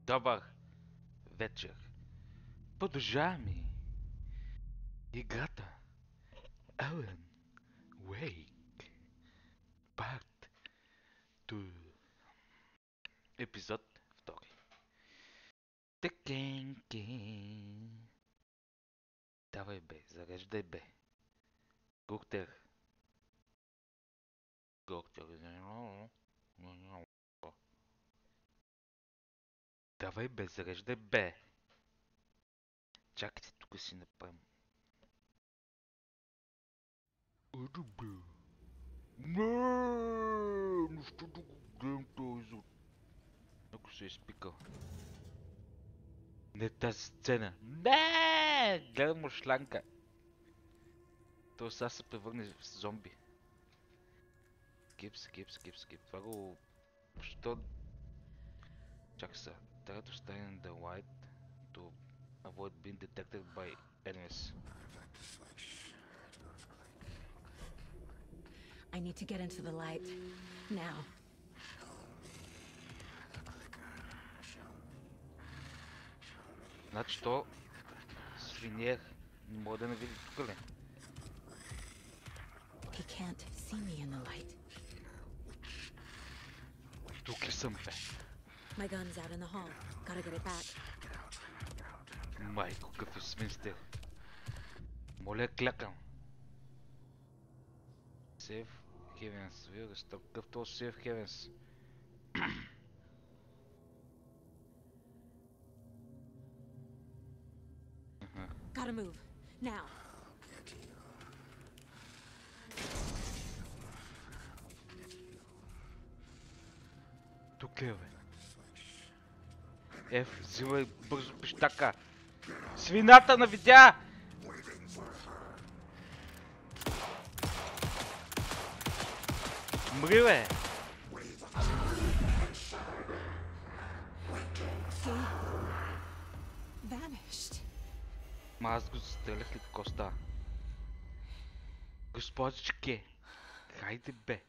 Добър вечер. Продължаваме играта. Алан Уейк. Парт 2. Епизод втори. Текенке. Давай бе, зареждай бе. Гуртер. Давай бе, зареждай бе. Чакайте, тук си направим. Ето бе. Не ще да го гледам този. Ако се е изпикал. Не тази сцена. Не! Гледам му шланка. Той сега се превърне в зомби. Скип. Това го... Що... Чакай сега. Try to stay in the light to avoid being detected by enemies. I need to get into the light. Now. Значи то... Свиньер не може да не види тук ли? He can't see me in the light. Тук ли съм бе? My gun's out in the hall. Gotta get it back. Майко, какъв е свинстер. Моля, клякам. Save Heavens. Вие рестър. Какъв то Save Heavens? Gotta move. Now. Тук е, бе. Еф, взимай бързо пищака. Свината навидя! Мри, бе! Vanished. Ма аз го застрелях ли какво става? Господичке! Хайде бе!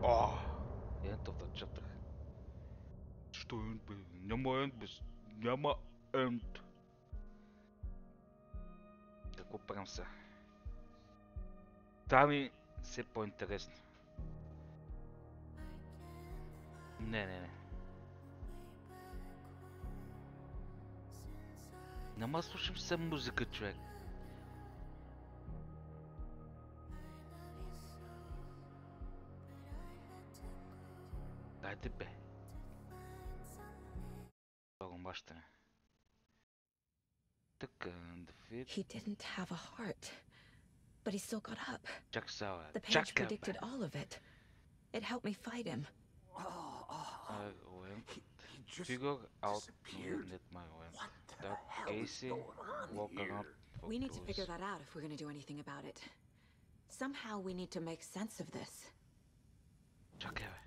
О! Ето да чаптър. Що енд бе? Няма енд бе. Няма енд. Какво правим сега? Това ми все по-интересно. Не. Няма слушам се музика, човек. Дайте бе. Мащане. Така, He didn't have a heart, but he still got up. Чак сега, The page predicted all of it. It helped me fight him. I went, figure out net my went. That Casey walk around. We need to figure that out if we're going to do anything about it. Somehow we need to make sense of this. Чакай, бе.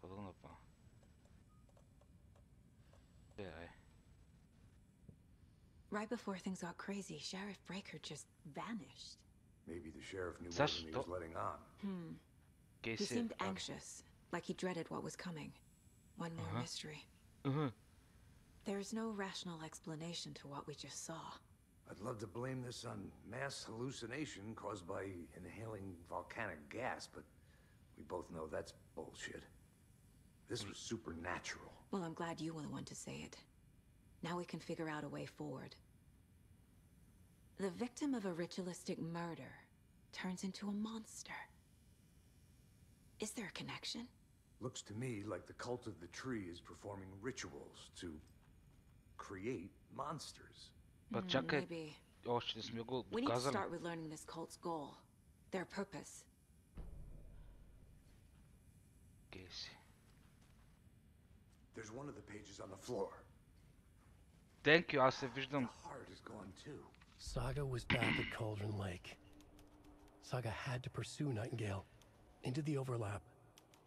Какво да направя? Right before things got crazy, Sheriff Breaker just vanished. Maybe the sheriff knew more than he was letting on. He seemed anxious, like he dreaded what was coming. One more mystery. There's no rational explanation to what we just saw. I'd love to blame this on mass hallucination caused by inhaling volcanic gas, but we both know that's bullshit. This was supernatural. Well, I'm glad you were the one to say it. Now we can figure out a way forward. The victim of a ritualistic murder turns into a monster. Is there a connection? Looks to me like the cult of the tree is performing rituals to create monsters. But чакай, Maybe. още не сме го We need to доказали. start with learning this cult's goal. Their purpose. Кейси. There's one of the pages on the floor. Thank you, аз се виждам. The heart is gone too. Saga was back at Cauldron Lake. Saga had to pursue Nightingale into the overlap.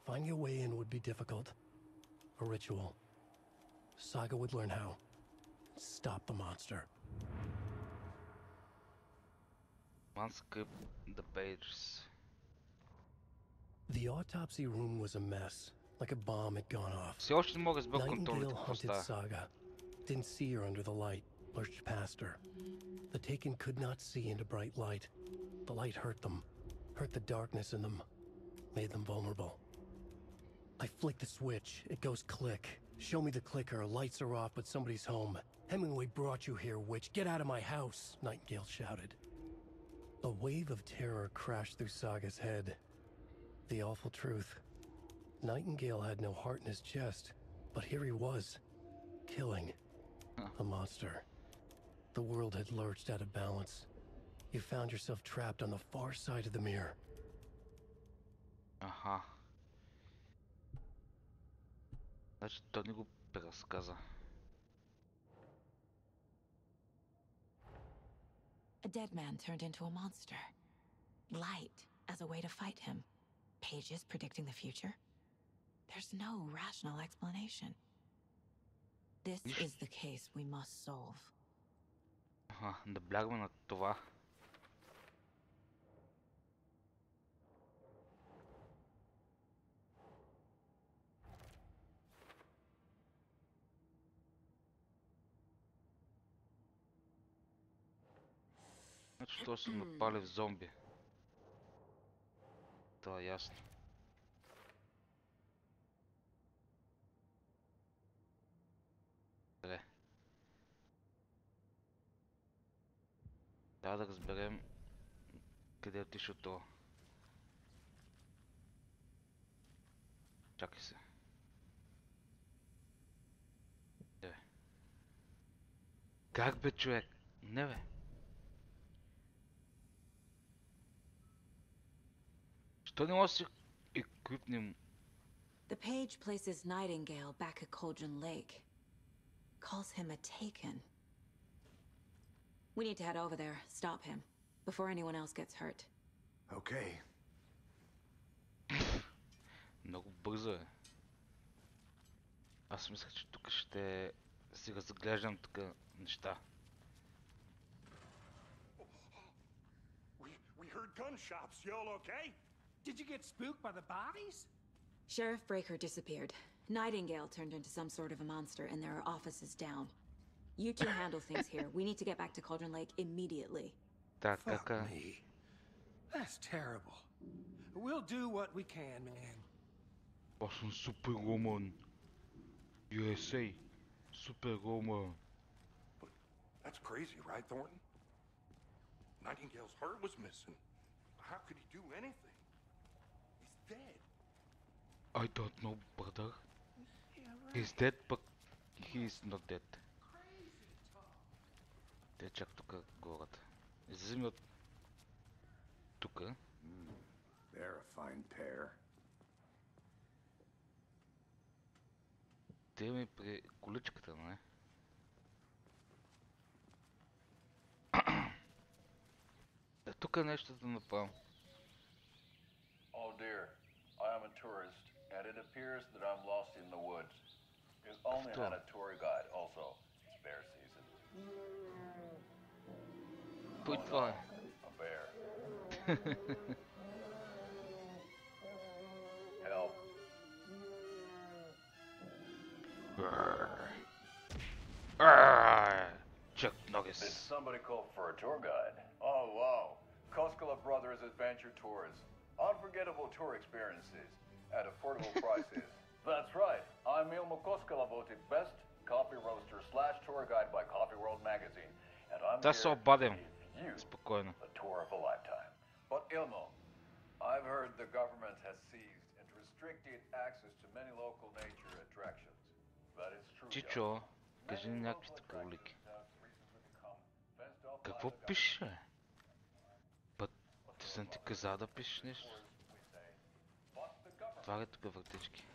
Finding a way in would be difficult. A ritual. Saga would learn how. Stop the monster. Unscript the pages. The autopsy room was a mess, like a bomb had gone off. Все още не мога да разбера Nightingale контролите, какво hunted става. Saga. Didn't see her under the light, lurched past her. The Taken could not see into bright light. The light hurt them, hurt the darkness in them, made them vulnerable. I flick the switch, it goes click. Show me the clicker, lights are off, but somebody's home. Hemingway brought you here, witch. Get out of my house, Nightingale shouted. A wave of terror crashed through Saga's head. The awful truth. Nightingale had no heart in his chest, but here he was, killing a monster. The world had lurched out of balance. You found yourself trapped on the far side of the mirror. Аха. Значи той ни го преразказа. A dead man turned into a monster. Light as a way to fight him. Pages predicting the future. There's no rational explanation. This is the case we must solve. Аха, наблягаме на това. Значи той се напали в зомби. Това е ясно. Добре. Трябва да разберем къде е отишъл това. Чакай се. Как бе, човек? Не бе. Що не може да си еквипнем? The page places Nightingale back at Cauldron Lake. Calls him a Taken. We need to head over there, stop him, before anyone else gets hurt. Okay. Много бързо е. Аз мислех, че тук ще си разглеждам така неща. We heard gunshots. You all okay? Did you get spooked by the bodies? Sheriff Breaker disappeared. Nightingale turned into some sort of a monster, and there are offices down. You two handle things here. We need to get back to Cauldron Lake immediately. Така. Fuck me. That's terrible. We'll do what we can, man. Аз съм Суперwoman. USA. Superwoman. But that's crazy, right, Thornton? Nightingale's heart was missing. How could he do anything? He's dead. I don't know, brother. Yeah, right. He's dead, but he's not dead. Те чак тук гората. Излизаме от тук. They're a fine pair. Те ми при количката, не? Тук е нещо да направим. Oh dear, I am a tourist, and it appears that I'm lost in the woods. Is only had a tour guide, also. It's bear season. Той това е. A bear. Help. Chuck Did Norris. somebody call for a tour guide? Oh wow, Koskela Brothers Adventure Tours. Unforgettable tour experiences at affordable prices. That's right, I'm Ilmo Koskela, voted best coffee roaster / tour guide by Coffee World magazine, and I'm That's here all badem. to give you Спокойно. a tour of a lifetime. But Ilmo, I've heard the government has seized and restricted access to many local nature attractions. That is true. Чичо, кажи ни някакви така улики. Какво пише? Път, ти съм ти казал да пишеш нещо? Това е тук въртички.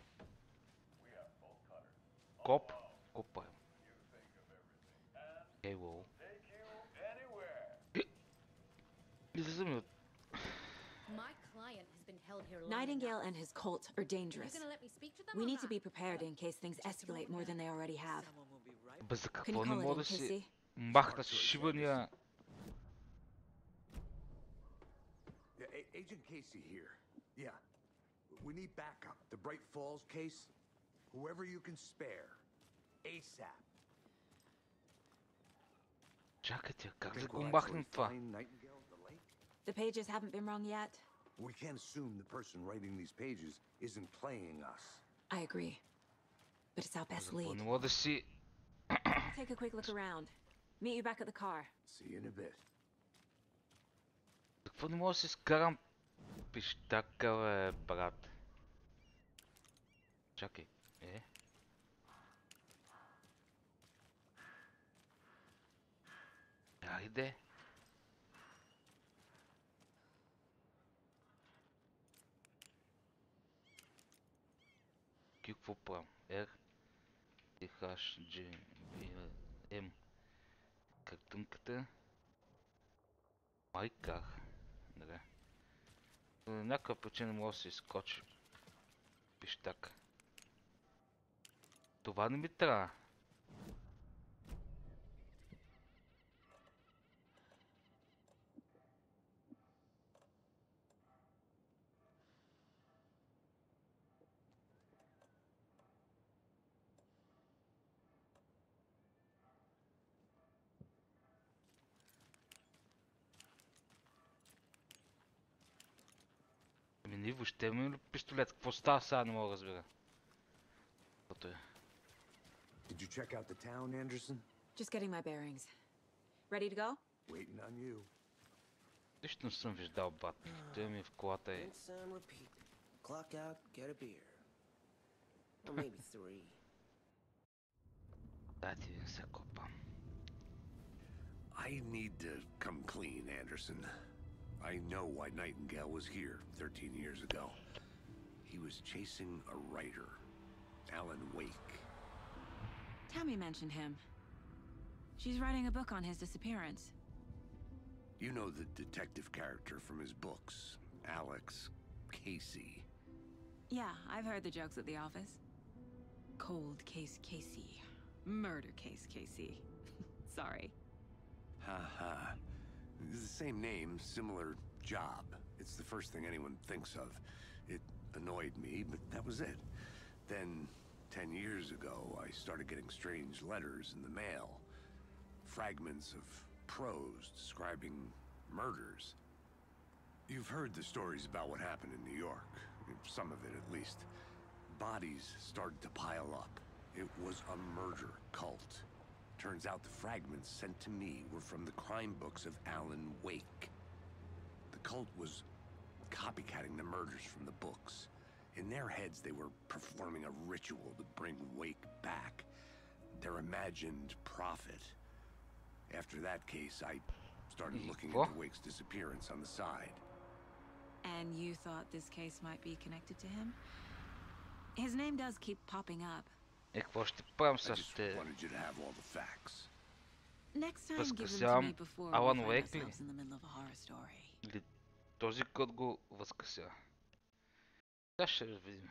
Коп? Копа. Ейлоу. Излизаме от... My client has been held here long Nightingale enough. and his cult are You dangerous. gonna let me speak to them We or need to not? be prepared in case things escalate more than they already have. Бе, за Can какво you не call it мога да in, си Casey? махна с шибания? Agent Casey here. Yeah. We need backup. The Bright Falls case. Whoever you can spare. ASAP. Чакайте, как да Think го we'll махнем actually това? find Nightingale at the lake? The pages haven't been wrong yet. We can't assume the person writing these pages isn't playing us. I agree. But it's our best Защо lead. не мога да си... I'll take a quick look around. Meet you back at the car. See you in a bit. Какво не мога да си скарам пищака, бе, брат? Чакай, Айде. Какво правим? R, TH, G, M. Картинката. Майкар. Добре. За някаква причина може да се изкочи пищак. Това не ми трябва. Ние въобще имаме ли пистолет? Какво става сега? Не мога да разбера. Каквото е. Did you check out the town, Anderson? Just getting my bearings. Ready to go? Waiting on you. Нищо не съм виждал, брат. Той ми в колата е. Rinse and repeat. Clock out, get a beer. Or maybe 3. Дайте ви се копам. I need to come clean, Anderson. I know why Nightingale was here 13 years ago. He was chasing a writer, Allan Ueyk. Tammy mentioned him. She's writing a book on his disappearance. You know the detective character from his books, Alex Casey. Yeah, I've heard the jokes at the office. Cold case Casey. Murder case Casey. Sorry. Ha ha. It's the same name, similar job. It's the first thing anyone thinks of. It annoyed me, but that was it. Then, 10 years ago, I started getting strange letters in the mail. Fragments of prose describing murders. You've heard the stories about what happened in New York. Some of it, at least. Bodies started to pile up. It was a murder cult. Turns out the fragments sent to me were from the crime books of Allan Ueyk. The cult was copycatting the murders from the books. In their heads, they were performing a ritual to bring Ueyk back. Their imagined prophet. After that case, I started looking into Ueyk's disappearance on the side. And you thought this case might be connected to him? His name does keep popping up. Какво ще правим I с just те? wanted you to have all the facts. Next time, give them to me Възкъсявам before we Алан find Уейк ли? ourselves in the middle of a horror story. Или този код го възкъся? Да, ще видим.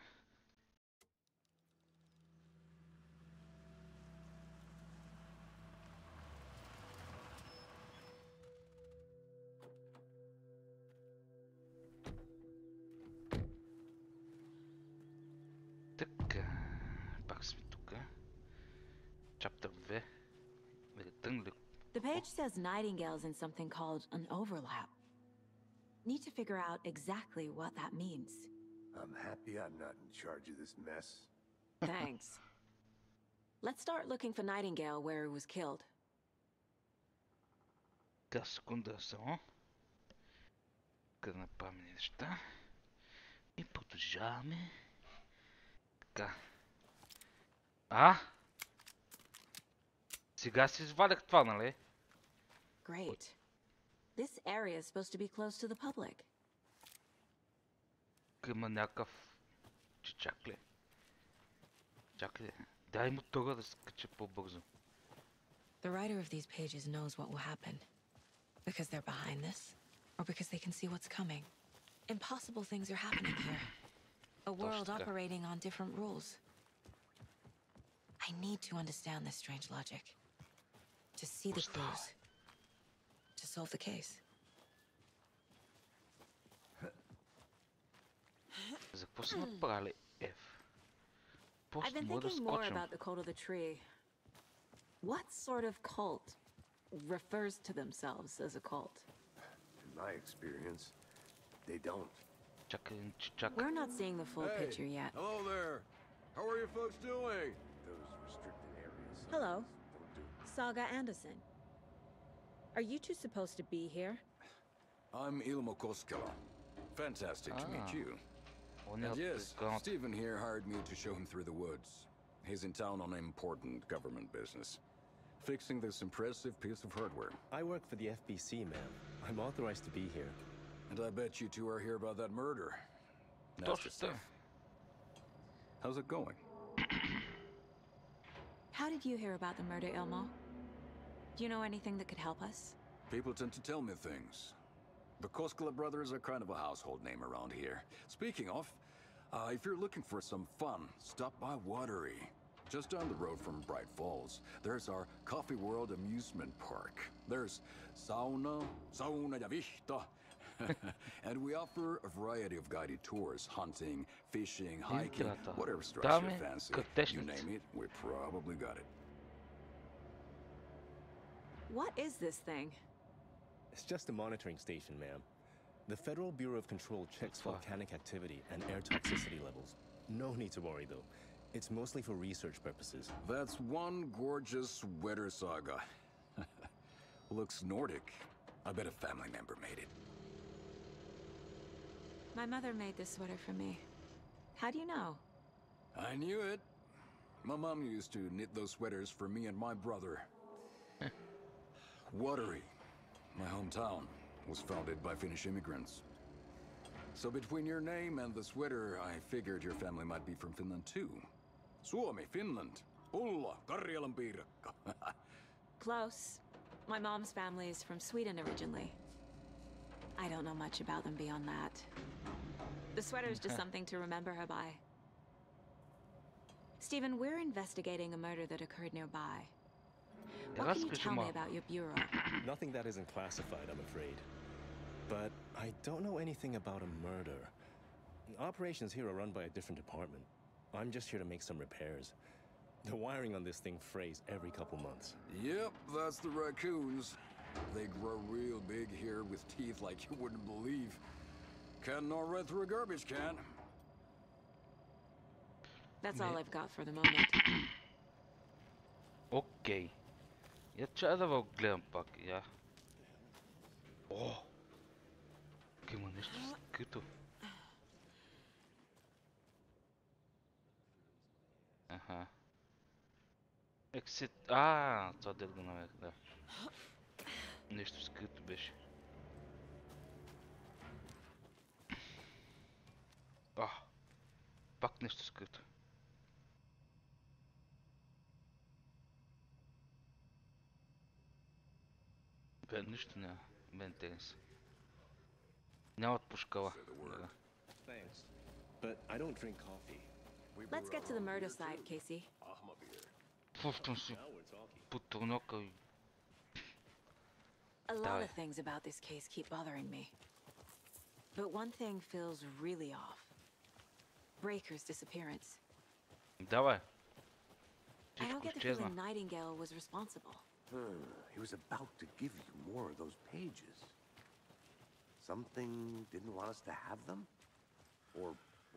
Така, пак сме тук. Чаптър 2. The page says Nightingale's in something called an overlap. Need to figure out exactly what that means. I'm happy I'm not in charge of this mess. Thanks. Let's start looking for Nightingale where he was killed. Така, секунда само. Къде направим неща. И продължаваме. Така. Сега си извадях това, нали? Great. This area is supposed to be close to the public. Има някакъв чичак ли? Чакай, дай му тога да скача по-бързо. The writer of these pages knows what will happen. Because they're behind this, or because they can see what's coming. Impossible things are happening here. A world operating on different rules. I need to understand this strange logic. To see the clues. To solve the case. Какво са направили F? I've Просто been мога да thinking more скочим. about the cult of the tree. What sort of cult refers to themselves as a cult? In my experience, they don't. Чакай, чакай. We're not seeing the full picture yet. Hello there. How are you folks doing? Those restricted areas. Hello. Don't do. Saga Anderson. Are you two supposed to be here? I'm Ilmo Koskela. Fantastic to meet you. Он е And от yes, каналът. Stephen here hired me to show him through the woods. He's in town on important government business, fixing this impressive piece of hardware. I work for the FBC, ma'am. I'm authorized to be here. And I bet you two are here about that murder. Nasty Точно stuff. така. How's it going? How did you hear about the murder, Ilmo? Do you know anything that could help us? People tend to tell me things. The Koskela brothers are kind of a household name around here. Speaking of, if you're looking for some fun, stop by Watery. Just down the road from Bright Falls, there's our Coffee World amusement park. There's sauna ja vihta. And we offer a variety of guided tours, hunting, fishing, hiking, Играта. whatever strikes Там your е fancy. You къщата. name it, we probably got it. What is this thing? It's just a monitoring station, ma'am. The Federal Bureau of Control checks Fuck. volcanic activity and air toxicity levels. No need to worry, though. It's mostly for research purposes. That's one gorgeous sweater, Saga. Looks Nordic. I bet a family member made it. My mother made this sweater for me. How do you know? I knew it. My mom used to knit those sweaters for me and my brother. Watery, my hometown, was founded by Finnish immigrants. So between your name and the sweater, I figured your family might be from Finland too. Suomi, Finland. Pulla, Karjalan piirakka. Close. My mom's family is from Sweden originally. I don't know much about them beyond that. The sweater is just something to remember her by. Stephen, we're investigating a murder that occurred nearby. What can you tell me about your bureau? Nothing that isn't classified, I'm afraid. But I don't know anything about a murder. Operations here are run by a different department. I'm just here to make some repairs. The wiring on this thing frays every couple months. Yep, that's the raccoons. They grow real big here with teeth like you wouldn't believe. Can't gnaw right through a garbage can. That's all I've got for the moment. Окей. Я чая да го гледам пак. Я. О! Тук има нещо скрито. Аха. Exit. Това дед го намерих, да. Нещо скрито беше. Пак нещо скрито. Бе, нищо няма. Бе, тенис. Нямат пушкала. Да. Thanks. But I don't drink coffee. Let's get to the murder site, Casey. Пускам си Now we're talking. по турнока и... A lot Die. of things about this case keep bothering me. But one thing feels really off. Breaker's disappearance. Давай. I don't Всичко get the изчезна. feeling Nightingale was responsible. He was about to give you more of those pages. Something didn't want us to have them? Or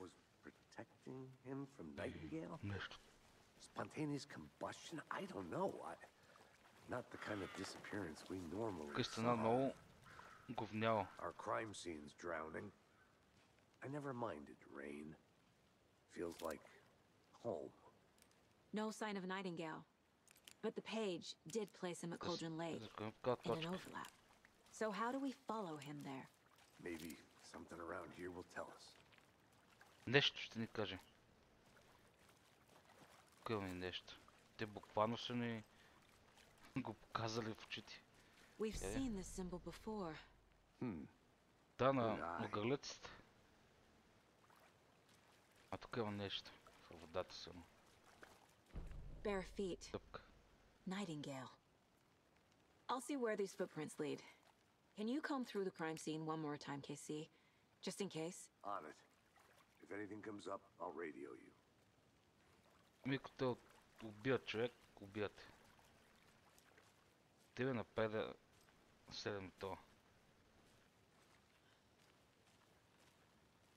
was protecting him from Nightingale? Нещо. Spontaneous combustion? I don't know. Not the kind of disappearance we normally Къщата saw. много говнява. Our crime scene's drowning. I never minded rain. Feels like home. No sign of Nightingale. But the page did place him at Cauldron Lake in an overlap. So how do we follow him there? Maybe something around here will tell us. Нещо ще ни каже. Къде ми нещо. Те буквално са ни го показали в очите. We've seen this symbol before. Да, на гърлеците. А тук има нещо. В водата само. Bare feet. Тъпка. Nightingale. I'll see where these footprints lead. Can you comb through the crime scene one more time, KC? Just in case? On it. If If anything comes up, I'll radio you. Микото убият човек, убият. Тебе напеда 7-то.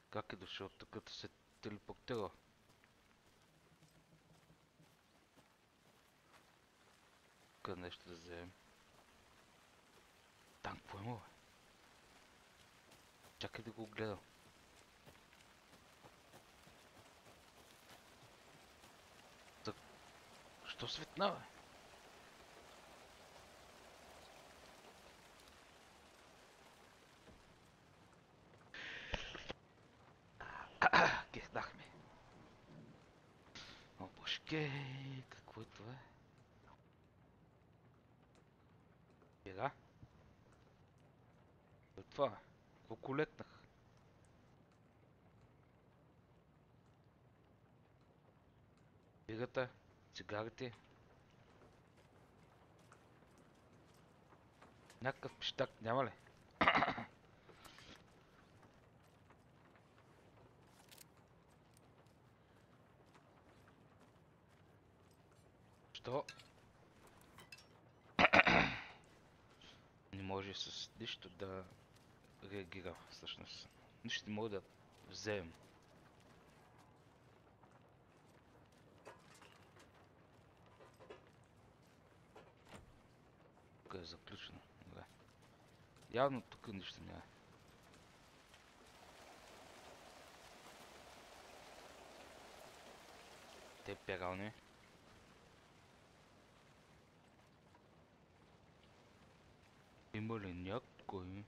Как е дошъл тук, като се телепортира? Тук нещо да вземем. Там какво има, бе? Чакай да го гледам. Що светна, бе? Гехдахме. О, бошке, какво е това? Бега. Какво е това? Колко летнах? Играта, цигарите. Някакъв пищак няма ли? Що? Не може с нищо да реагира всъщност. Нищо не мога да вземем. Тук е заключено. Добре. Явно тук нищо няма. Те перални. Има ли някой?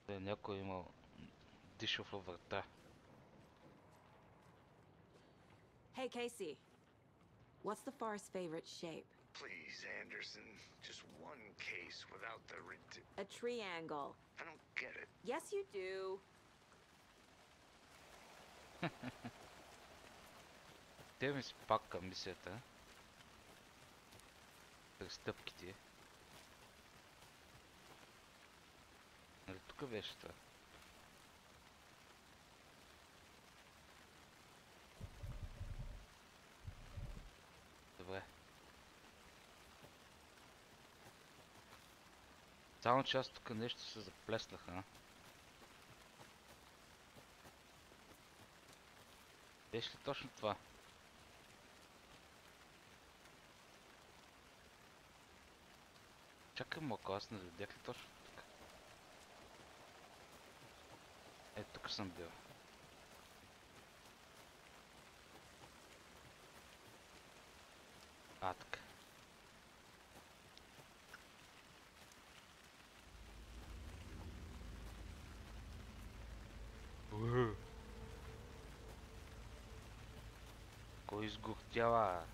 Някой имал дишов във врата. Hey, Casey. What's the forest's favorite shape? Please, Anderson, just one case without the A triangle. I don't get it. Yes, you do. Те ми пак към мисията. Престъпките. Нали тук беше това? Добре. Само че аз тук нещо се заплеснаха. Беше ли точно това? Чакай малко, аз не видях ли точно тук? Е, тук съм бил. А, така. Кой изгортява?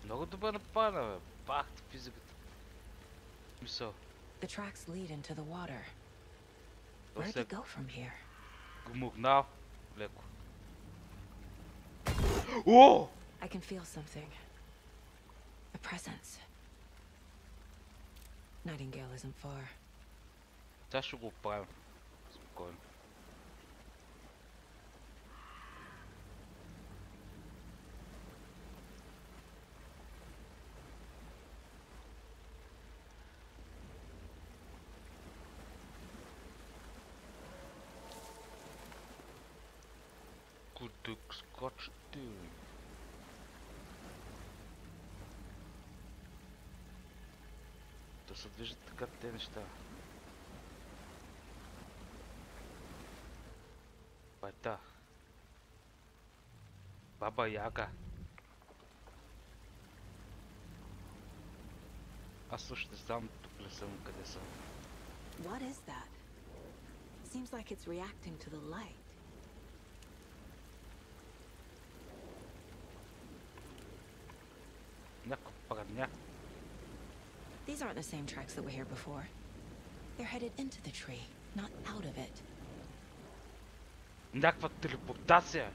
Много добре нападна, бе. Бах, физиката. Мисъл. The tracks lead into the water. Where do we go from here? Гумогнал. Леко. О! I can feel something. A presence. Nightingale isn't far. Сега ще го оправим. Спокойно. Къде скочите? Да се движат така те неща. Байта. Баба Яга. Аз също не знам тук ли съм, къде съм. What is that? Seems like it's reacting to the light. Някаква прадня. These aren't the same tracks that were here before. They're headed into the tree, not out of it. Някаква телепортация.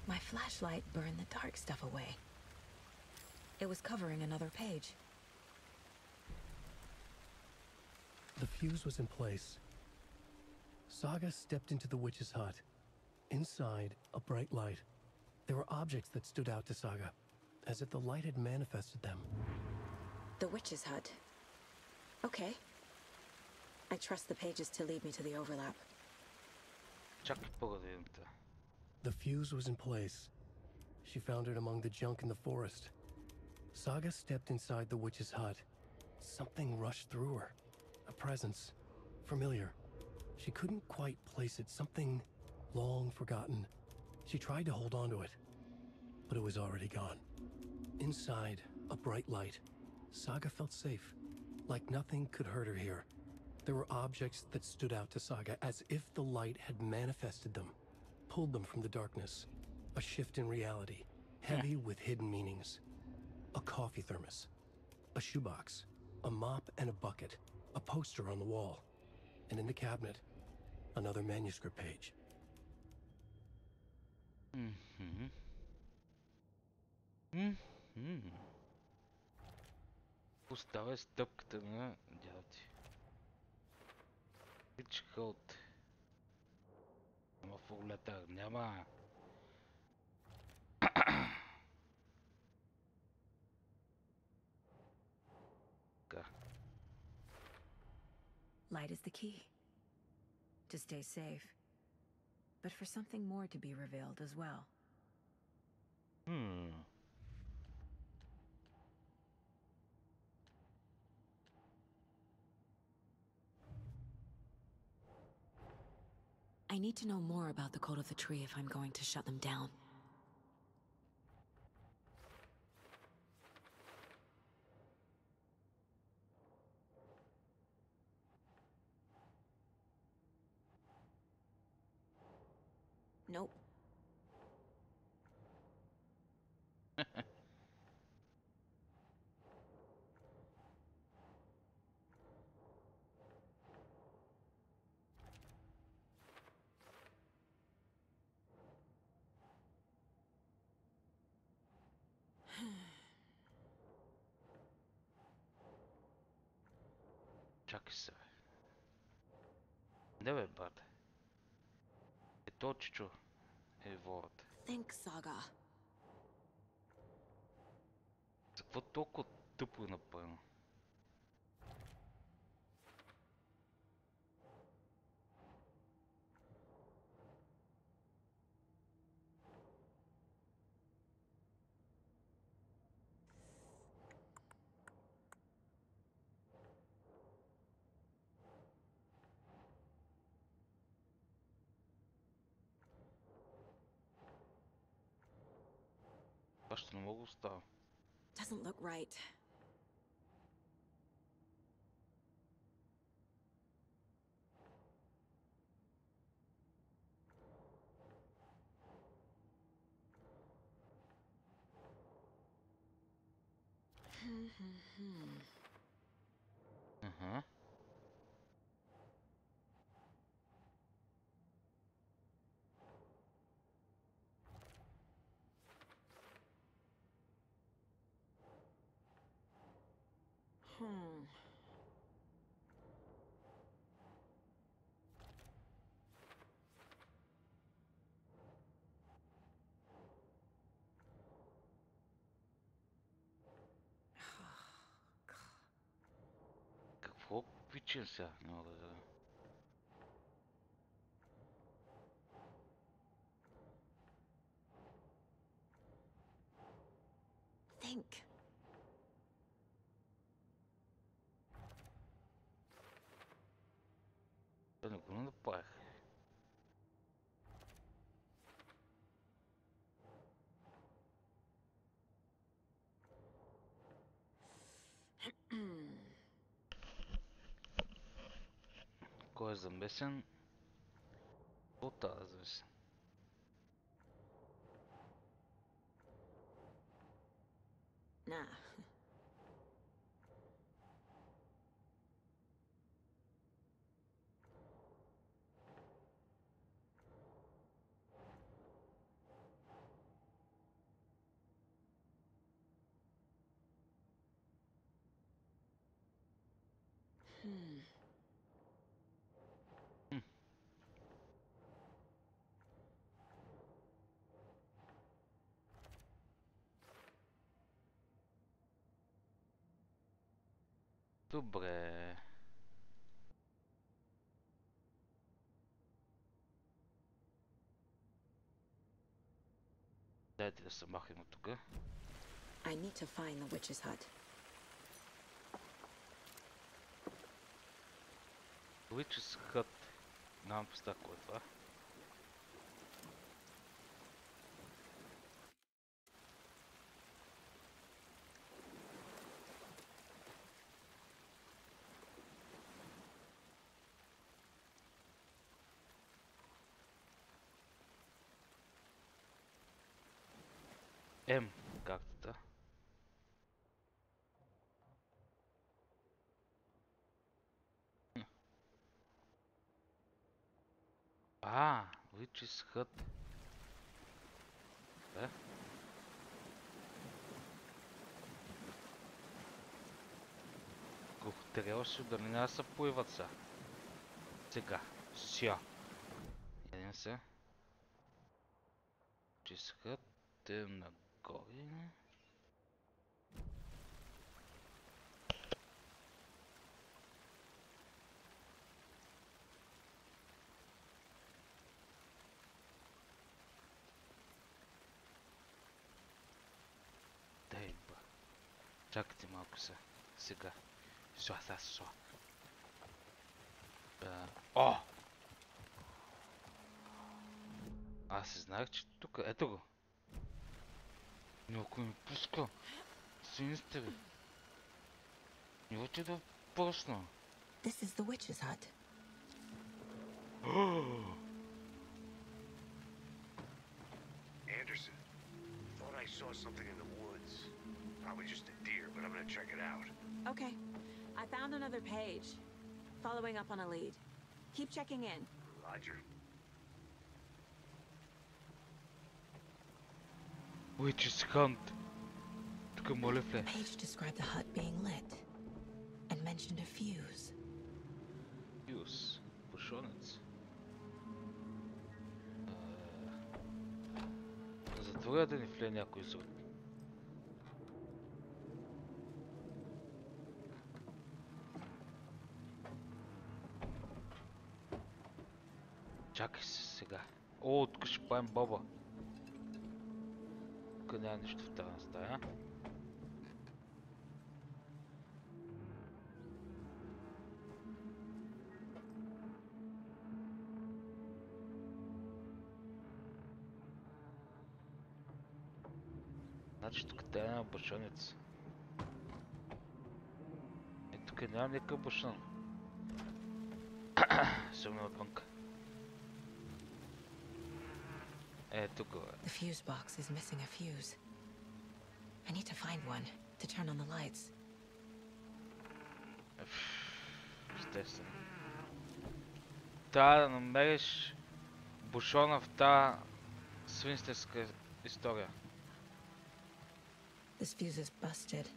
My flashlight burned the dark stuff away. It was covering another page. The fuse was in place. Saga stepped into the witch's hut. Inside, a bright light. There were objects that stood out to Saga, as if the light had manifested them. The witch's hut. Okay. I trust the pages to lead me to the overlap. Чакай половината. The fuse was in place. She found it among the junk in the forest. Saga stepped inside the witch's hut. Something rushed through her. A presence. Familiar. She couldn't quite place it. Something long forgotten. She tried to hold on to it, but it was already gone. Inside, a bright light. Saga felt safe, like nothing could hurt her here. There were objects that stood out to Saga as if the light had manifested them, pulled them from the darkness. A shift in reality, heavy with hidden meanings. A coffee thermos, a shoebox, a mop and a bucket, a poster on the wall, and in the cabinet, another manuscript page. Поставя стъпката на дядо ти. Рич хълт. Ама фуглета няма. Light is the key. To stay safe. But for something more to be revealed as well. I need to know more about the code of the tree if I'm going to shut them down. Nope. Чакай се. Не бе, бате. Е то чичо. Е ворът. Think, Saga. За какво толкова тъпо е направено? Това ще не мога да оставя. Doesn't look right. Ага. Какво пичен сега? Няма да гледам. Think. Да не го направих. Кой е замесен? Култа е замесен. Nah. Добре. Дайте да се махнем от тук. I need to find the witch's hut. Witch's hut. Нямам представа кое е това. Картата. Witch's hut. Трябваше да не се появят са. Сега. Ся. Ядем се. Witch's hut е нагоре. Чакайте малко се. Сега. Со. О! Аз се знаех, че тук. Ето го. Някой ми пуска. Синисте ви. Нямате да почна. This is the witch's hut. Anderson, thought I saw something in the woods. Probably just a deer, but I'm gonna check it out. Okay. I found another page. Following up on a lead. Keep checking in. Roger. Witch's hunt. Тук моля влез. The page described the hut being lit and mentioned a fuse. Fuse. Бушонец. Затворя да ни влее някой зор. Чакай се сега. О, тук ще правим боба. Тук няма нищо в тази стая. Значи тук трябва няма бушонец. И тук няма никакъв бушон. Сигурно отвънка. Ето го е. The fuse box is missing a fuse. I need to find one to turn on the lights. Естествено. Трябва да намериш бушона в тази свинстерска история. This fuse is busted.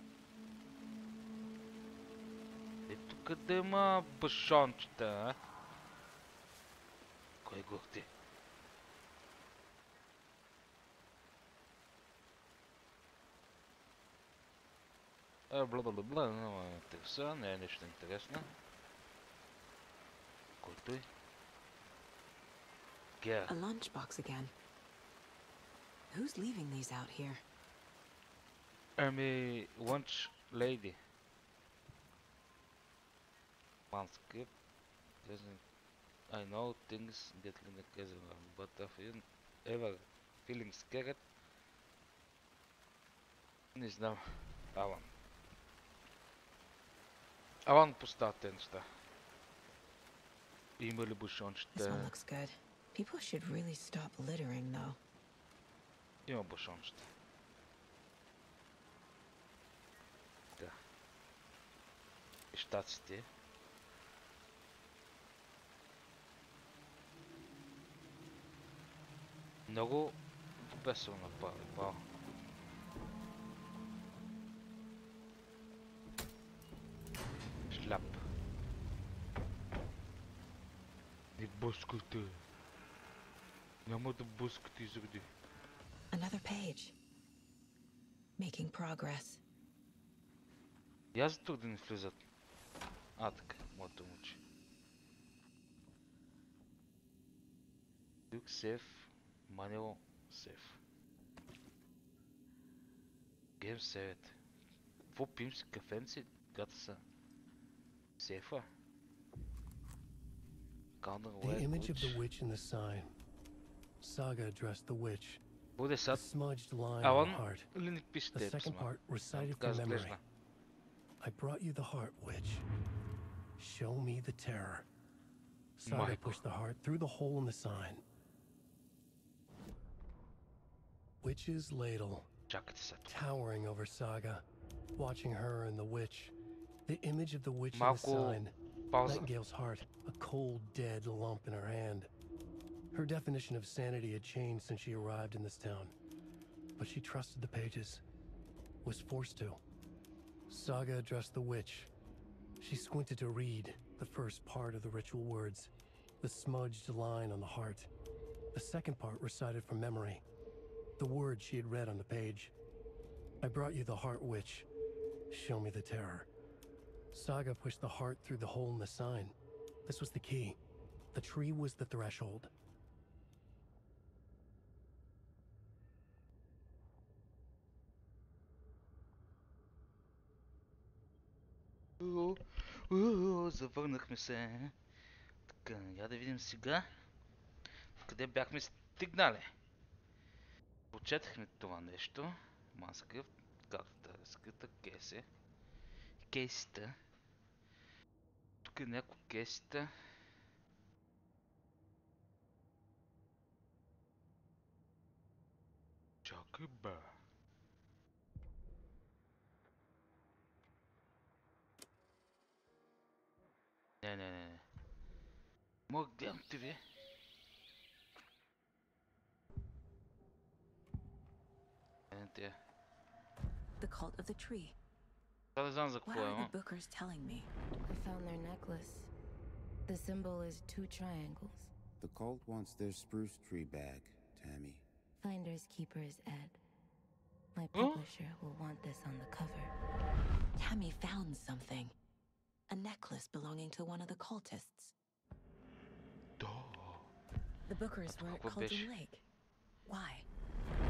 Ето къде има бушончета, а? Кой горти? Бла-бла-бла-бла, но ме интересува, не е нещо интересно. Кой той? Гера. A lunchbox again. Who's leaving these out here? Ами, lunch lady. Manuscript. I know things get like everyone, but if you ever feeling scared, не знам. Алан. Алан поставя те неща. Има ли бушончета? This one looks good. People should really stop littering, though. Има бушончета. щатите. Много добре се го направи, вау. Шляп. Не блъскайте. Няма да блъскате изради. Another page. Making progress. И аз тук да не влизат. Така, моето мучи. Тук сейф, манево сейф. Гейм съвет. Какво пим си кафенци? Гата са. Сейфа. The image of the witch in the sign. Saga addressed the witch. Буде The сад. smudged line on the Алан heart. ли не пишете The second писма? part recited Така from memory. изглежда. I brought you the heart, witch. Show me the terror. Saga Майко. pushed the heart through the hole in the sign. Witch's ladle, Чакайте се тук. towering over Saga, watching her and the witch. The image of the witch in the Малко sign. пауза. Nightingale's heart, a cold, dead lump in her hand. Her definition of sanity had changed since she arrived in this town. But she trusted the pages. Was forced to. Saga addressed the witch. She squinted to read the first part of the ritual words, the smudged line on the heart. The second part recited from memory, the words she had read on the page. I brought you the heart, witch. Show me the terror. Saga pushed the heart through the hole in the sign. This was the key. The tree was the threshold. Завърнахме се. Така, я да видим сега. Къде бяхме стигнали? Прочетахме това нещо. Маска, картата е скрита, кейсите. Тук е някои кейсите. Чакай бе. Не. Мога гледам ти ви. The cult of the tree. Това не знам за What какво are е, the bookers telling me? I found their necklace. The symbol is 2 triangles. The cult wants their spruce tree bag, Tammy. Finders keepers Ed. My publisher will want this on the cover. Tammy found something. A necklace belonging to one of the cultists. The bookers were at Cauldron Lake. Why?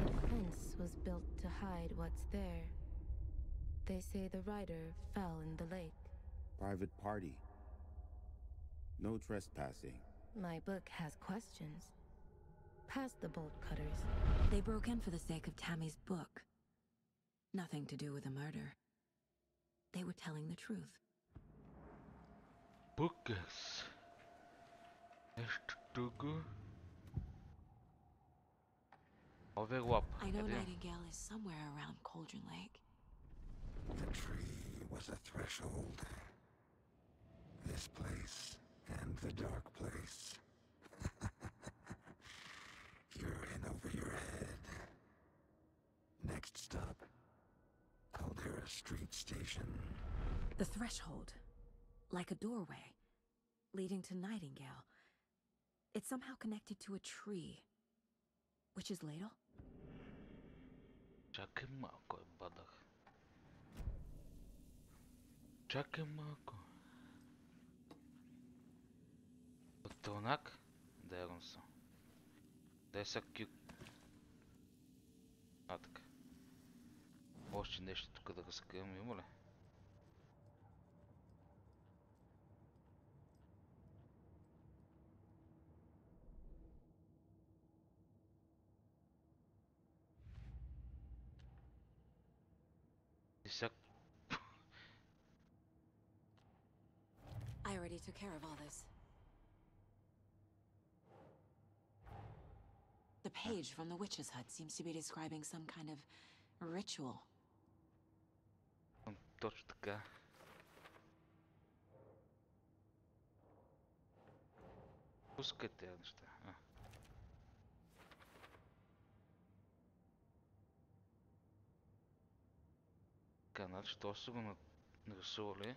The fence was built to hide what's there. They say the rider fell in the lake. Private party. No trespassing. My book has questions. Past the bolt cutters. They broke in for the sake of Tammy's book. Nothing to do with the murder. They were telling the truth. Bookers. Нещо друго. Overlap. I know Nightingale is somewhere around Cauldron Lake. The tree was a threshold. This place and the dark place. You're in over your head. Next stop, Caldera Street Station. The threshold. Like a doorway. Leading to Nightingale. It's somehow connected to a tree. Witch's ladle? Чакай малко, бадах. Чакай малко. Пътълнак? Да, ерон съм. Дай са кюк. Така. Още нещо тук да разкривам, има ли? I already took care of all this. The page from the witch's hut seems to be describing some kind of ritual. Точно така. Пускай тези неща. Така, значи то са го нарисували.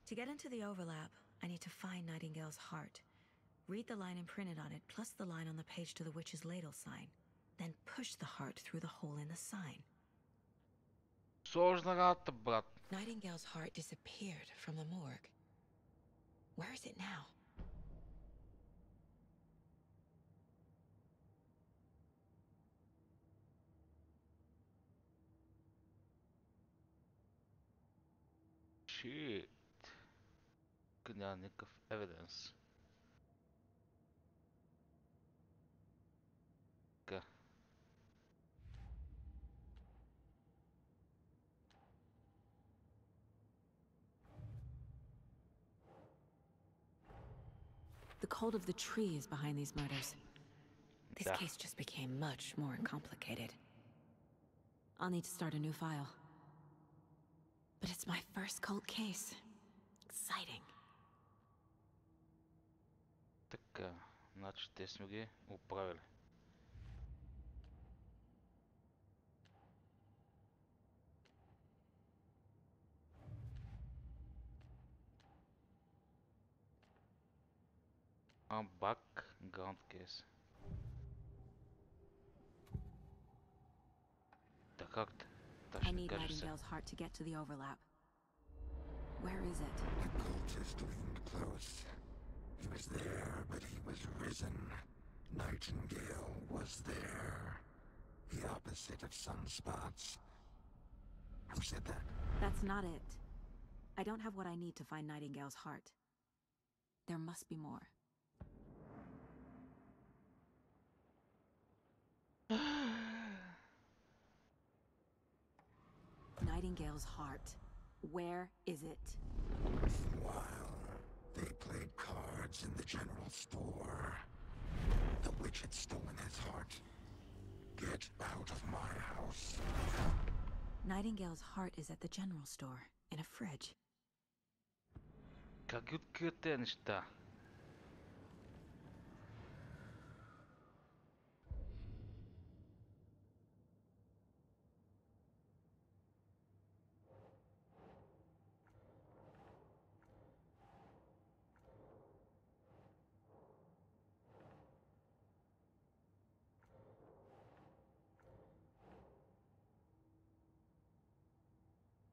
To get into the overlap, I need to find Nightingale's heart. Read the line imprinted on it, plus the line on the page to the witch's ladle sign. Then push the heart through the hole in the sign. Сложна работа, брат. Nightingale's heart disappeared from the morgue. Where is it now? Shit. Няма никакъв evidence. Така. The cult of the tree is behind these murders. This case just became much more complicated. I'll need to start a new file. But it's my first cult case. Exciting. Така, значи те сме ги оправили. Background case. I need Nightingale's heart to get to the overlap. Where is it? The cultist isn't close. He was there, but he was risen. Nightingale was there. The opposite of sunspots. Who said that? That's not it. I don't have what I need to find Nightingale's heart. There must be more. Nightingale's heart. Where is it? While they played cards in the general store, the witch had stolen his heart. Get out of my house. Nightingale's heart is at the general store, in a fridge. Как ги открият тези неща?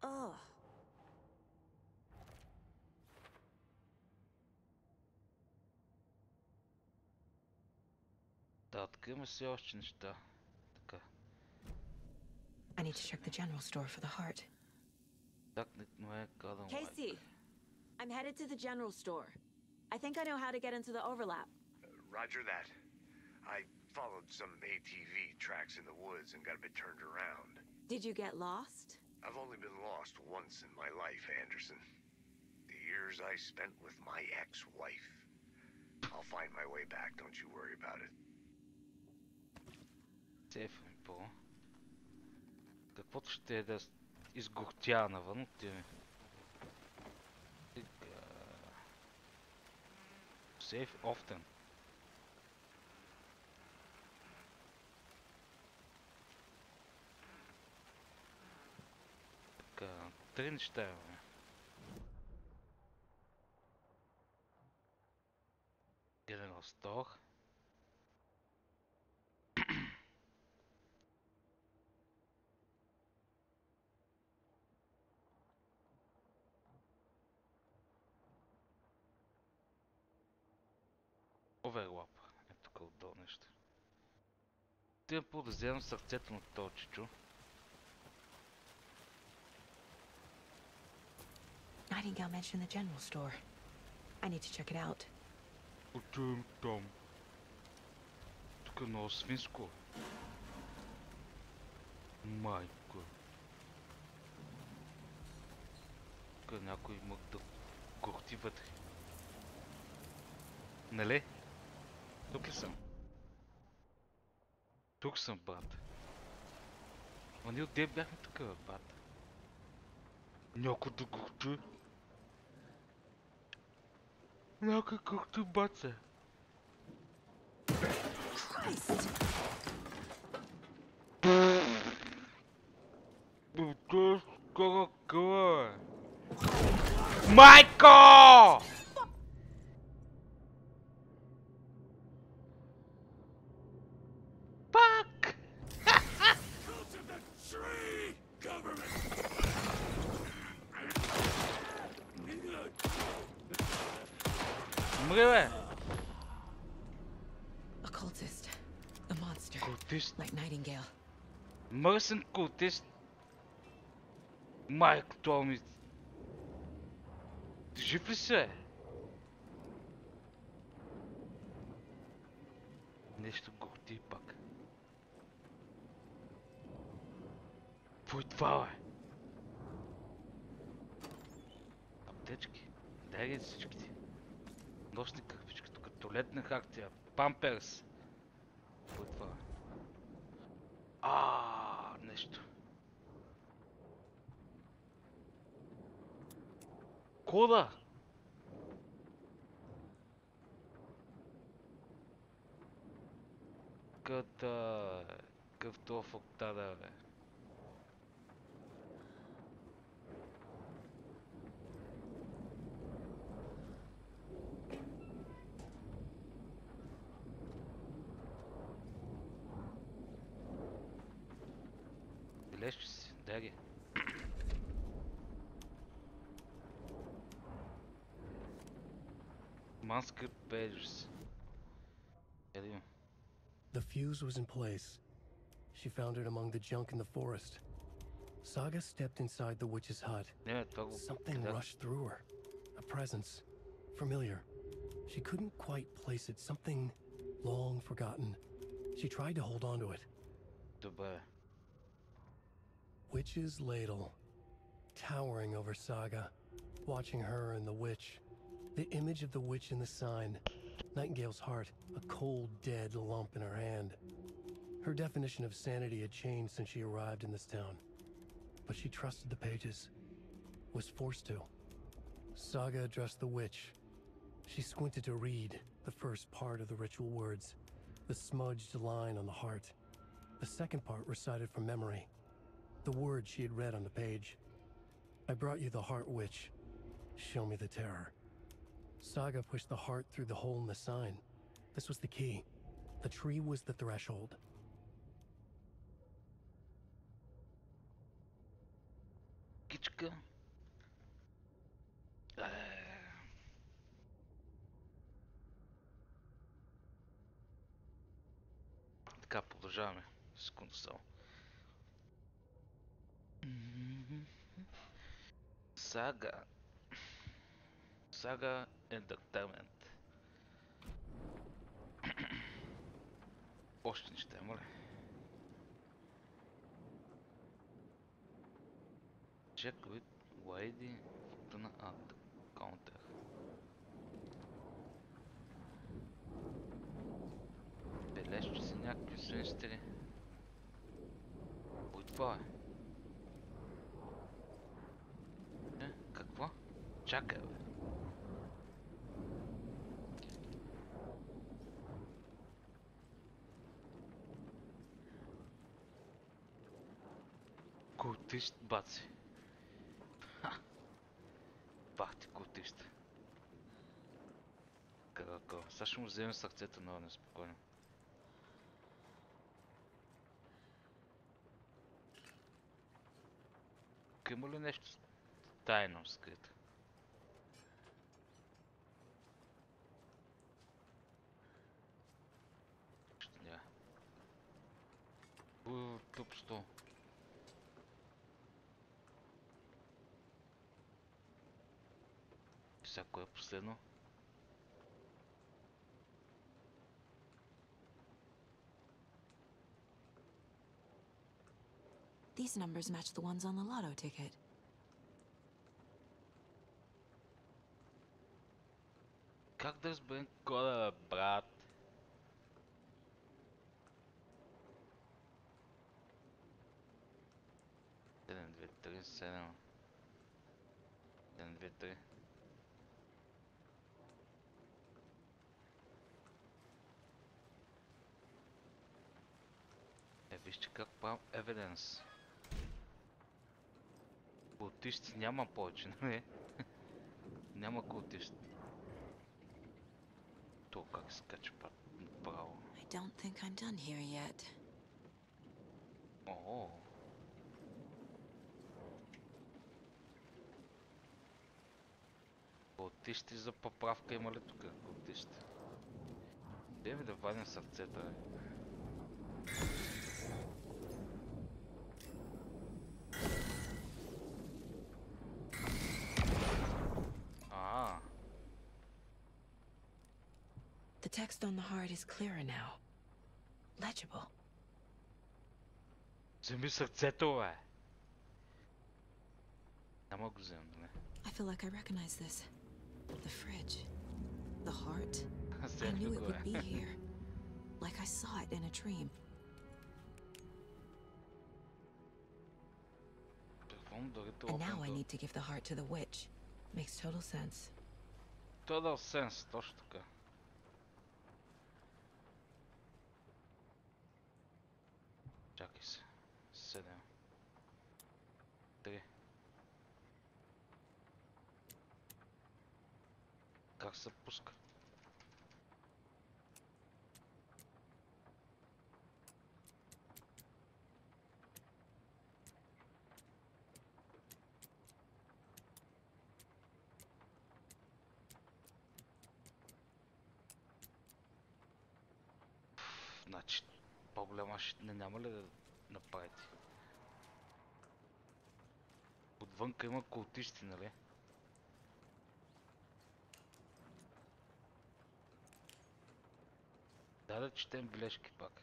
Ugh. Да, откриваме все още неща. Така. I need to check the general store for the heart. Casey, I'm headed to the general store. I think I know how to get into the overlap. Roger that. I followed some ATV tracks in the woods and got a bit turned around. Did you get lost? I've only been lost once in my life, Anderson. The years I spent with my ex-wife. I'll find my way back, don't you worry about it. Сейфваме по. Каквото ще е да изгортя навън, отиваме. Save often. Така, три неща имаме. General Store. Оверлап е тук отдолу нещо. Трябва да вземем сърцето на този чичо. Nightingale mentioned the general store. I need to check it out. Отивам там. Тук е много свинско. Майко. Тук някой мък да крути вътре. Нали? Тук ли съм? Тук съм, брат. А ние отде бяхме тук, брат. Някой да крути. Някой крути, баце. Майко! Пак! Мре, бе! A cultist. A monster. Култист. Like Nightingale. Мръсен култист. Майко, това ми... Жив ли се? Нещо горти пак. Какво е това, бе? Аптечки? Дай ги всичките. Нощни кърпички, тук туалетна хартия, памперс. Какво е това, бе? Нещо. Кода! Какъв това фактада, бе? Бележки си, дай ги. Manuscript pages. The fuse was in place. She found it among the junk in the forest. Saga stepped inside the witch's hut. Something rushed through her. A presence. Familiar. She couldn't quite place it. Something long forgotten. She tried to hold on to it. Witch's ladle. Towering over Saga. Watching her and the witch. The image of the witch in the sign. Nightingale's heart, a cold, dead lump in her hand. Her definition of sanity had changed since she arrived in this town. But she trusted the pages. Was forced to. Saga addressed the witch. She squinted to read the first part of the ritual words. The smudged line on the heart. The second part recited from memory. The words she had read on the page. I brought you the heart, witch. Show me the terror. Saga pushed the heart through the hole in the sign. This was the key. The tree was the threshold. Кичка. Така, продължаваме. Секунда само. Сага. Сага Entertainment. Още неща има ли? Check with Lady Fortuna at the counter. Бележки си някакви свинстери. Кой това е? Какво? Чакай, бе. Култист, баци. Ха! Бах ти култист. Какво? Сега ще му вземем сърцето много неспокойно. Тук има ли нещо тайно скрито? Ще няма. Тук що? Сега кое е последно? These numbers match the ones on the lotto ticket. да разберем кода, брат? Седем, две, три, седем. 1, 2, 3. Вижте как правим evidence. Култисти няма повече, нали? Няма култисти. То как се кача пак направо. I don't think I'm done here yet. О. Култисти за поправка има ли тук? Култисти. Дай ми да вадим сърцето, бе. The text on the heart is clearer now. Legible. Вземи сърцето, бе! Няма го вземам, нали? I feel like I recognize this. The fridge. The heart. I knew it would be here. Like I saw it in a dream. And now I need to give the heart to the witch. Makes total sense. Total sense, точно така. Чакай се. 7. 3. Как се пуска? Значи, по-голяма щитна няма ли да направите? Отвънка има култисти, нали? Да четем бележки пак.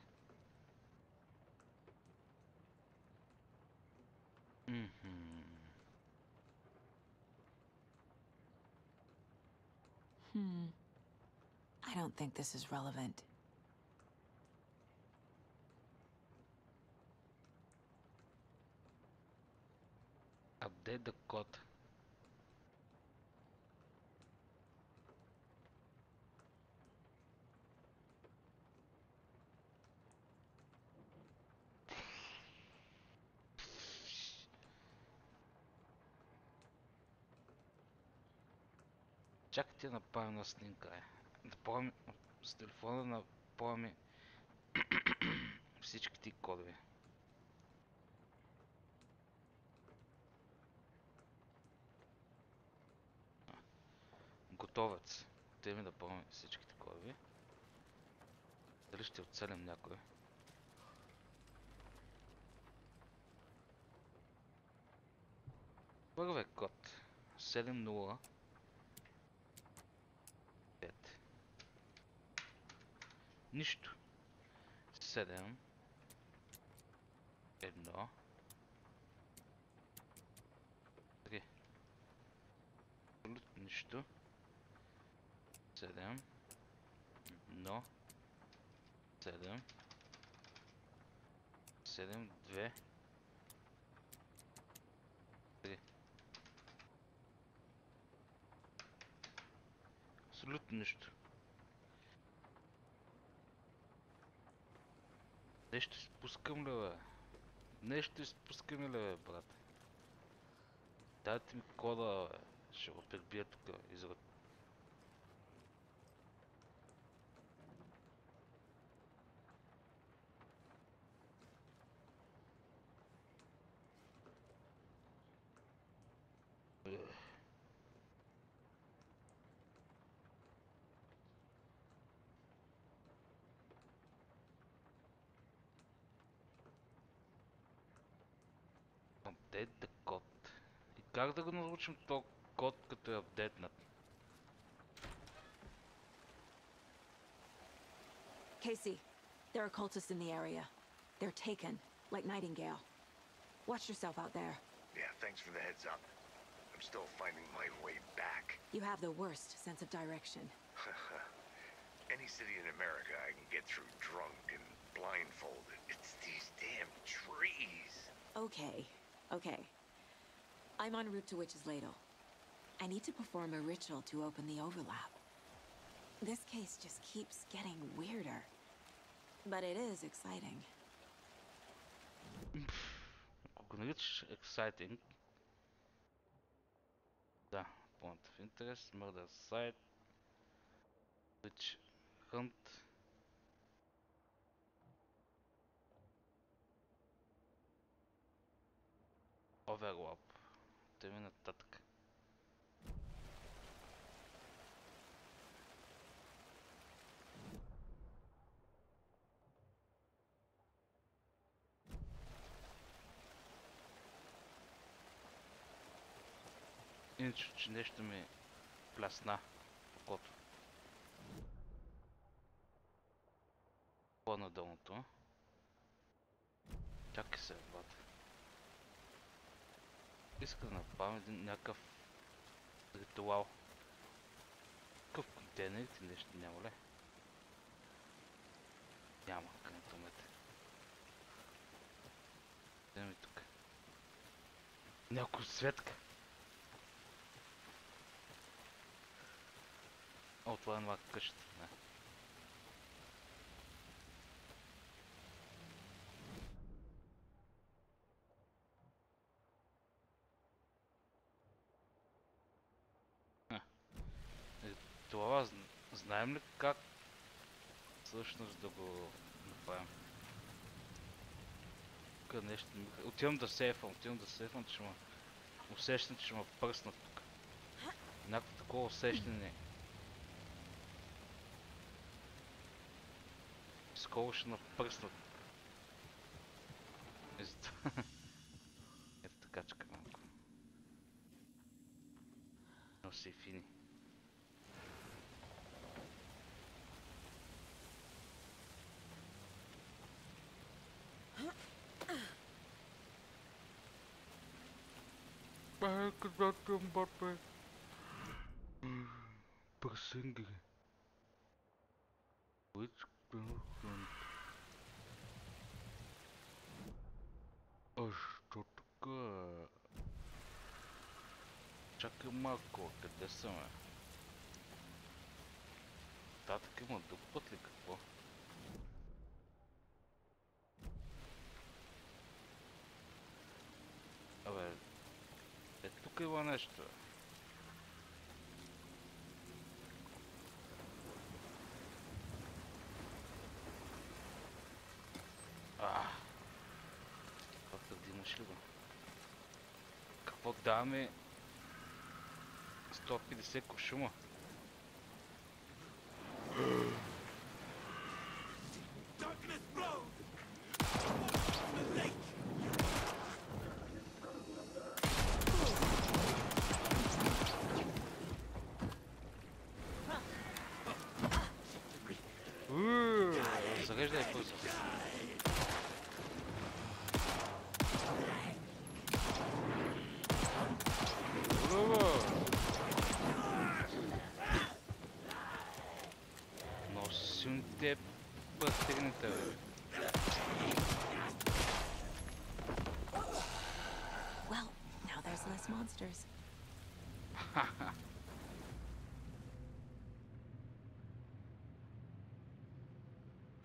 I don't think this is relevant. Update the code. Чакайте да направим на снимка. Да пробвам с телефона да напомня всичките кодове. Готовец. Те ми да помня всичките кодове. Дали ще оцелям някой? Първият код. 7-0. 5. Нищо. 7. 1. 3. Абсолютно нищо. 7. 1. 7. 7. 2. 3. Абсолютно нищо. Нещо изпускам ли, бе? Нещо изпускам ли, бе, брат? Дайте ми кода, бе. Ще го пребия тук изрод. Update the код. И как да го научим този код, като е апдейтнат? Casey, there are cultists in the area. They're taken, like Nightingale. Watch yourself out there. Yeah, thanks for the heads up. I'm still finding my way back. You have the worst sense of direction. Any city in America I can get through drunk and blindfolded. It's these damn trees. Okay, okay. I'm en route to Witch's Ladle. I need to perform a ritual to open the overlap. This case just keeps getting weirder. But it is exciting. Ако наричаш exciting... Да, point of interest, murder site, witch hunt... Overlap. Теми нататък. Иначе, че нещо ми плясна в окото. По-надълното. Чакай се, бата. Иска да направим един някакъв ритуал. Какъв контейнер ти нещо няма ли? Няма, кънетомете. Идем и тук. Някой светка. О, това е нова къщата, не. Това знаем ли как всъщност да го направим? Тук нещо... Отивам да сейфвам, че ще ме... Усещам, че ще ме пръснат тук. Някакво такова усещане. Скоро ще напръснат. Ето така чака малко. Но си фини. Където бапе. Пресингри. А що така? Чакай малко, къде са ме? Татък има друг път ли какво? Абе, тук има нещо. Как да имаш ли го? Какво даваме? 150 кошума. Зареждай бързо. Но сюнте пъстигните, бе. Well, now there's less monsters.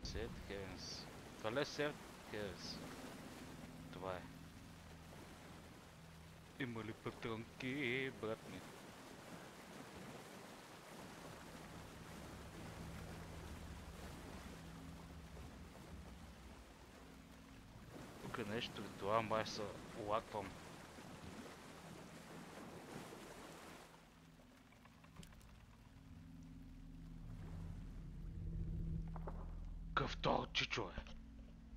Сет Хевенс. Това ли е Сет Хевенс? Това е. Има ли патронки, брат ми? Тук е нещо ритуал, май се лаквам. Къвто, чичове!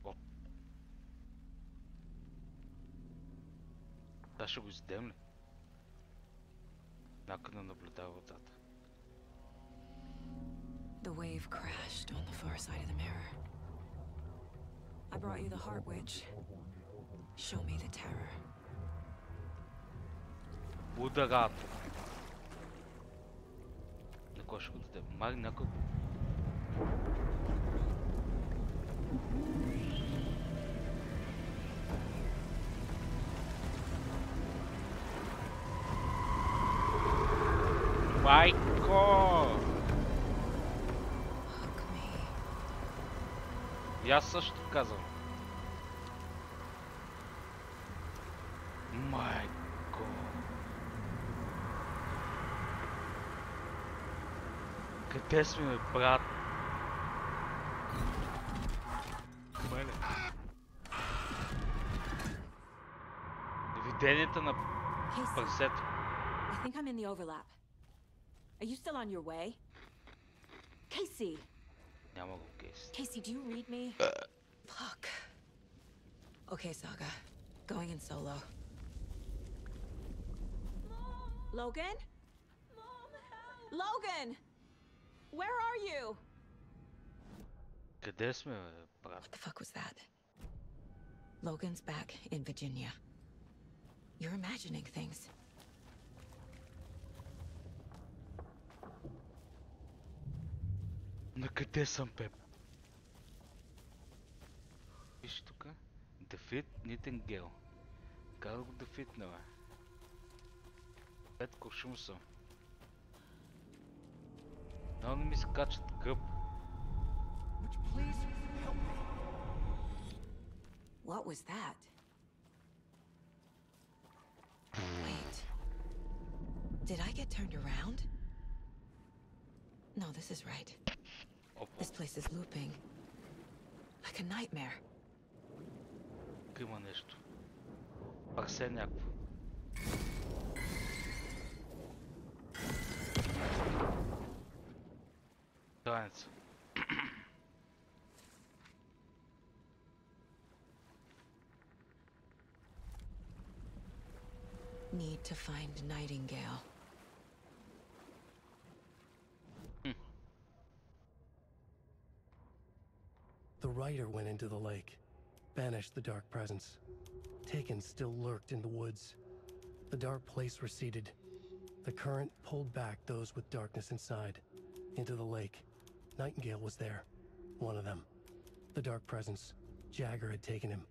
Оп! Да, ще го издем ли? Някъде наблюдава водата. The wave crashed on the far side of the mirror. I brought you the heart witch. Show me the terror. Ударато. На кой ще го даде? Мари някой... Майко! И аз също казвам. Майко! Къде сме, бе, брат? Мене. Виденията на сърцето. I think I'm in the overlap. Are you still on your way? Casey! Няма го, Кейси. Casey, do you read me? Fuck. Okay, Saga. Going in solo. Logan? Mom, help! Logan! Where are you? Къде сме, бе, брат? What the fuck was that? Logan's back in Virginia. You're imagining things. На къде съм, Пеп? Виж тука. Дефит Найтингейл. Как да го дефитна, бе? 5 куршум съм. Но не ми се качат гъб. What was that? Wait. Did I get turned around? No, this is right. This place is looping. Like a nightmare. Има нещо. Парсе някакво. Страница. Need to find Nightingale. The rider went into the lake, banished the dark presence. Taken still lurked in the woods. The dark place receded. The current pulled back those with darkness inside, into the lake. Nightingale was there, one of them. The dark presence, Jagger had taken him.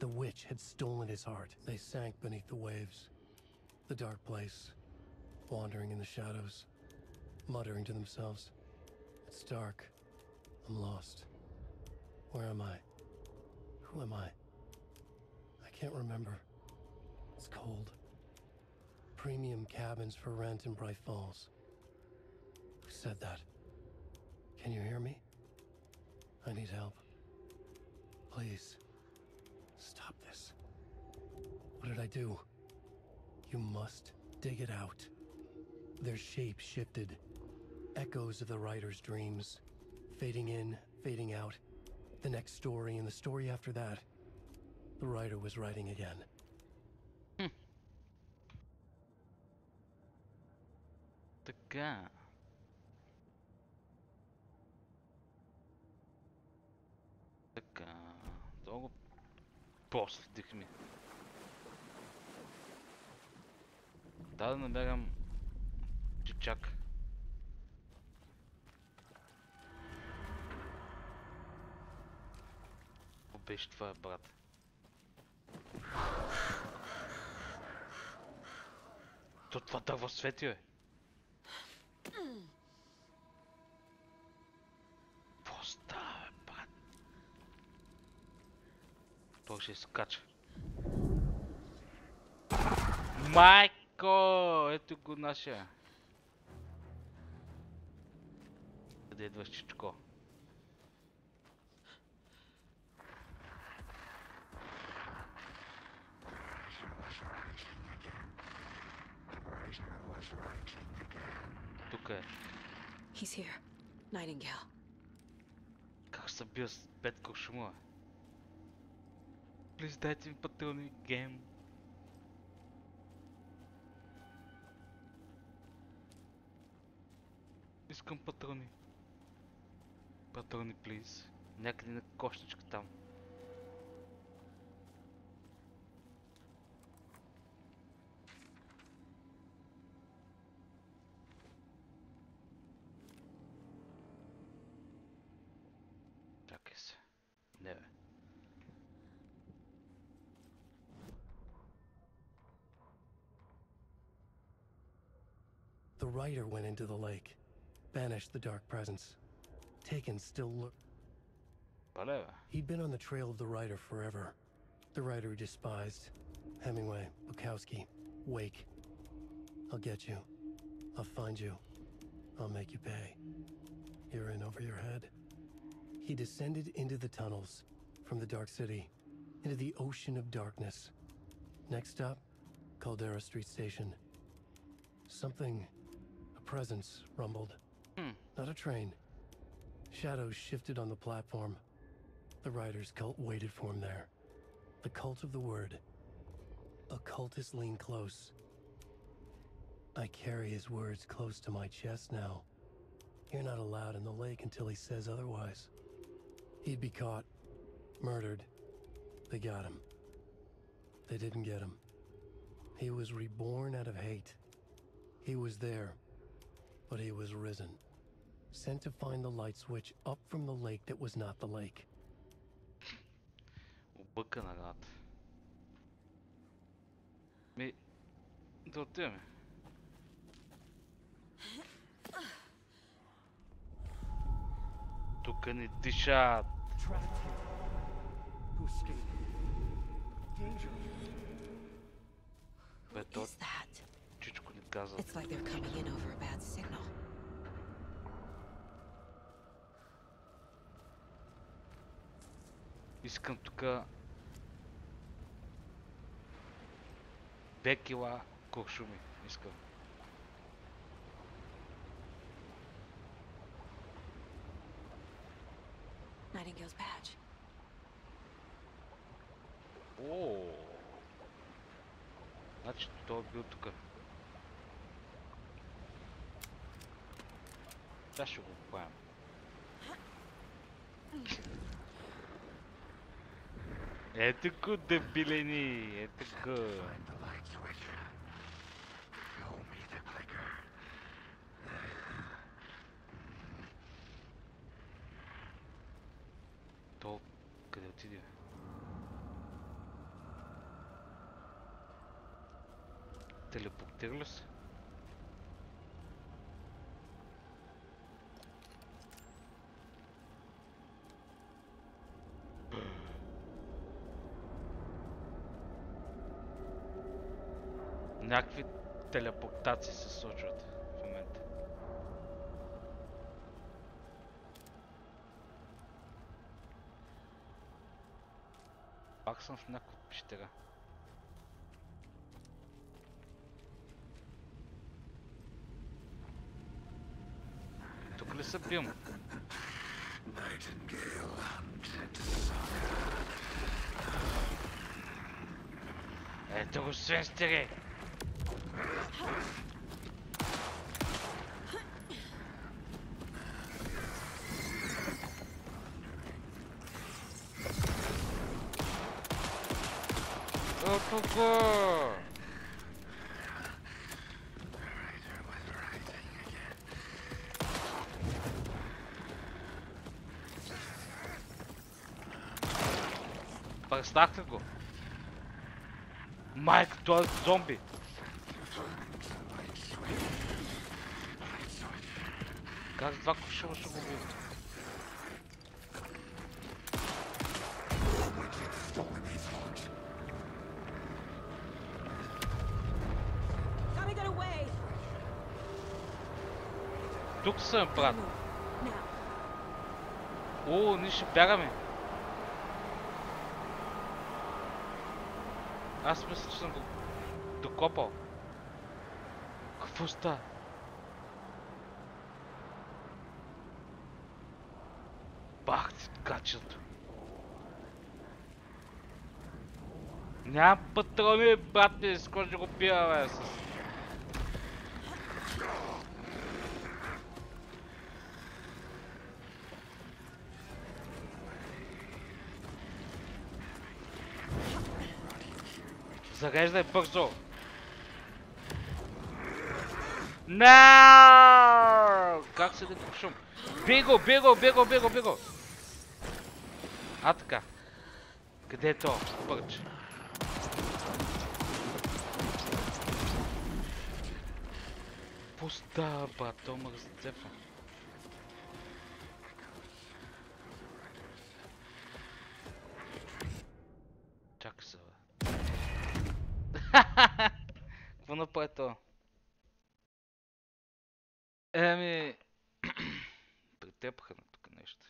The witch had stolen his heart. They sank beneath the waves. The dark place, wandering in the shadows, muttering to themselves. It's dark. I'm lost. Where am I? Who am I? I can't remember. It's cold. Premium cabins for rent in Bright Falls. Who said that? Can you hear me? I need help. Please. Stop this. What did I do? You must dig it out. Their shape shifted. Echoes of the writer's dreams. Fading in, fading out. The next story and the story after that. The writer was writing again. Така. Така. Много простих ми. Да намерям чичак. Беше това, брат. То това дърво свети, бе. Какво става, бе, брат? Той ще скача. Майко! Ето го нашия. Къде идваш, чичко? Тук е. He's here. Nightingale. Как се бия с 5 куршума? Плиз, дайте ми патрони, гейм. Искам патрони. Патрони, плиз. Някъде на кошничка там. The rider went into the lake, banished the dark presence. Taken still look. He'd been on the trail of the rider forever. The rider he despised. Hemingway, Bukowski, Wake. I'll get you. I'll find you. I'll make you pay. You're in over your head. He descended into the tunnels, from the Dark City, into the ocean of darkness. Next stop, Caldera Street Station. Something, a presence, rumbled. Not a train. Shadows shifted on the platform. The rider's cult waited for him there. The cult of the word. Occultists lean close. I carry his words close to my chest now. You're not allowed in the lake until he says otherwise. He'd be caught, murdered. They got him. They didn't get him. He was reborn out of hate. He was there, but he was risen. Sent to find the light switch up from the lake that was not the lake. Объркан град. Да отиваме. Тук ни дишат. Бе, то чичко ни каза. It's like they're coming in over a bad signal. Искам тука 2 кила куршуми. Искам. Nightingale's badge. О! Значи той е бил тука. Сега ще го поемем. Ето го, дебилени! Ето го! То къде отиде? Телепортира се? Някакви телепортации се случват в момента. Пак съм в някаква пещера. Тук ли се бием? Ето го, свенстери! Ето го! Представте го! Майк, той е зомби! Как два кушала ще го бил? Тук съм, брат. О, ние ще бягаме. Аз мисля, че съм го докопал. Какво става? Бах ти гачето. Нямам патрони, брат ми, с кой ще го пия, бе, с... Зареждай бързо! Наааа! Как се да кушам? Биго, биго, биго, биго, биго! А така. Къде е то? Пърче. Какво става, брат? То ме разцепва. Чакай се, бе. Какво направи то? Еми... Притепаха на тук нещо.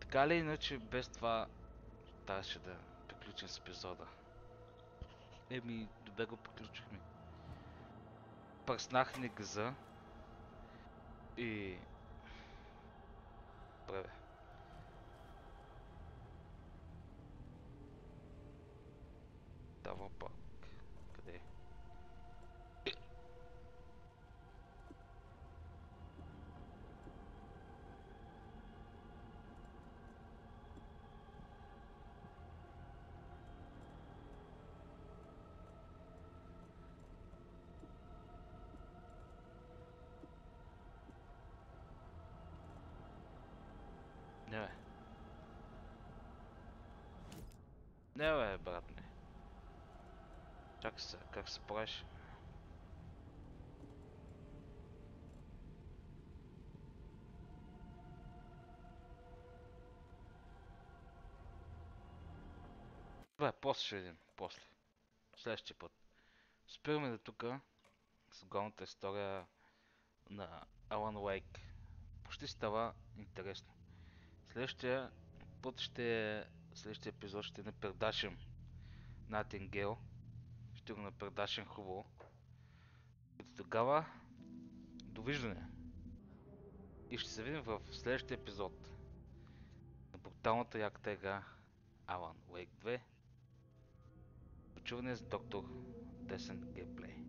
Така ли иначе без това трябваше да приключим с епизода? Еми, добре го приключихме. Пръснах ни газа и... Бре. Дава пак. Къде? Не бе. Не бе, брат ми. Чакай се, как се правиш? Бе, после ще видим, после. Следващия път. Спираме до тука с главната история на Алан Уейк. Почти става интересно. Следващия път следващия епизод ще напредашим Найтингейл. Ще го напредашим хубаво. И до тогава, довиждане. И ще се видим в следващия епизод на бруталната яката игра Алан Уейк 2. Почуване с доктор Десен геймплей.